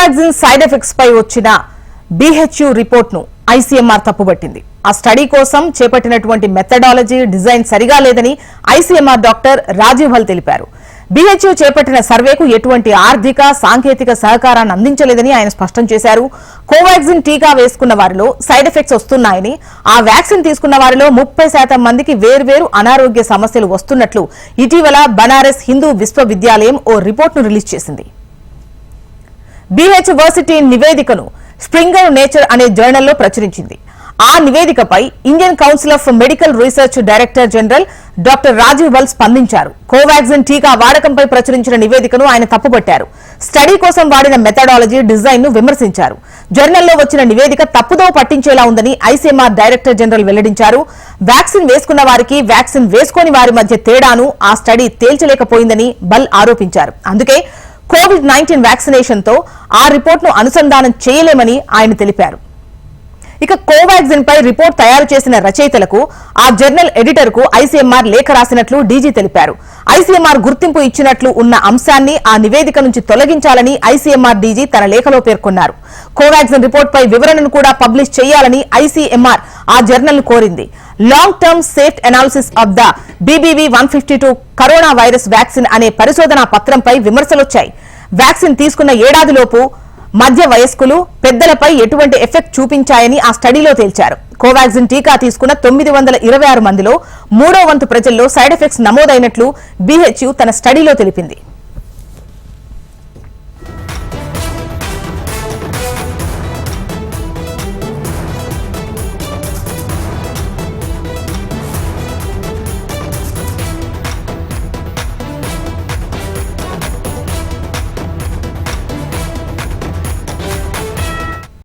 Covaxin side effects పై వచ్చిన BHU report ను ICMR తప్పుబట్టింది. ఆ స్టడీ కోసం చేపట్టినటువంటి మెథడాలజీ డిజైన్ సరిగా లేదని ఐసీఎంఆర్ డాక్టర్ రాజీవ్ హల్ తెలిపారు. BHU చేపట్టిన సర్వేకు ఎటువంటి ఆర్థిక సాంకేతిక సహకారాన్ని అందించలేదని ఆయన స్పష్టం చేశారు. కోవాక్సిన్ టీకా వేసుకున్న వారిలో సైడ్ ఎఫెక్ట్స్ వస్తున్నాయని, ఆ వ్యాక్సిన్ తీసుకున్న వారిలో 30% మందికి వేర్వేరు అనారోగ్య సమస్యలు వస్తున్నట్లు ఇటీవల బనారస్ హిందూ విశ్వవిద్యాలయం ఓ రిపోర్టును రిలీజ్ చేసింది. BHversity నివేదికను స్ప్రింగర్ నేచర్ అనే జర్నల్లో ప్రచురించింది. ఆ నివేదికపై Indian Council of Medical Research director general doctor Rajeev హల్ స్పందించారు. కోవాక్సిన్ టీకా వాడకంపై ప్రచురించిన నివేదికను ఆయన తప్పుపట్టారు. స్టడీ కోసం వాడిన మెథడాలజీ డిజైన్ ను విమర్శించారు. జర్నల్లో వచ్చిన నివేదిక తప్పుదో పట్టించేలా ఉందని ఐసీఎంఆర్ డైరెక్టర్ జనరల్ వెల్లడించారు. వ్యాక్సిన్ వేసుకున్న వారికి వ్యాక్సిన్ వేసుకోని వారి మధ్య తేడాను ఆ స్టడీ తేల్చలేకపోయిందని బల్ ఆరోపించారు. అందుకే కోవిడ్-19 వ్యాక్సినేషన్ తో ఆ రిపోర్ట్ ను అనుసంధానం చేయలేమని ఆయన తెలిపారు. ఇక కోవాక్సిన్ పై రిపోర్ట్ తయారు చేసిన రచయితలకు, ఆ జర్నల్ ఎడిటర్ కు ఐసీఎంఆర్ లేఖ రాసినట్లు డీజీ తెలిపారు. ఐసీఎంఆర్ గుర్తింపు ఇచ్చినట్లు ఉన్న అంశాన్ని ఆ నివేదిక నుంచి తొలగించాలని ఐసీఎంఆర్ డీజీ తన లేఖలో పేర్కొన్నారు. కోవాక్సిన్ రిపోర్ట్ పై వివరణను కూడా పబ్లిష్ చేయాలని ఐసీఎంఆర్ ఆ జర్నల్ ను కోరింది. Long term safety analysis of the BBV152 corona virus vaccine అనే పరిశోధనా పత్రంపై విమర్శలొచ్చాయి. వ్యాక్సిన్ తీసుకున్న ఏడాదిలోపు మధ్య వయస్కులు, పెద్దలపై ఎటువంటి ఎఫెక్ట్ చూపించాయని ఆ స్టడీలో తేల్చారు. కోవాక్సిన్ టీకా తీసుకున్న 926 మందిలో 3వ వంతు ప్రజల్లో సైడ్ ఎఫెక్ట్స్ నమోదైనట్లు BHU తన స్టడీలో తెలిపింది.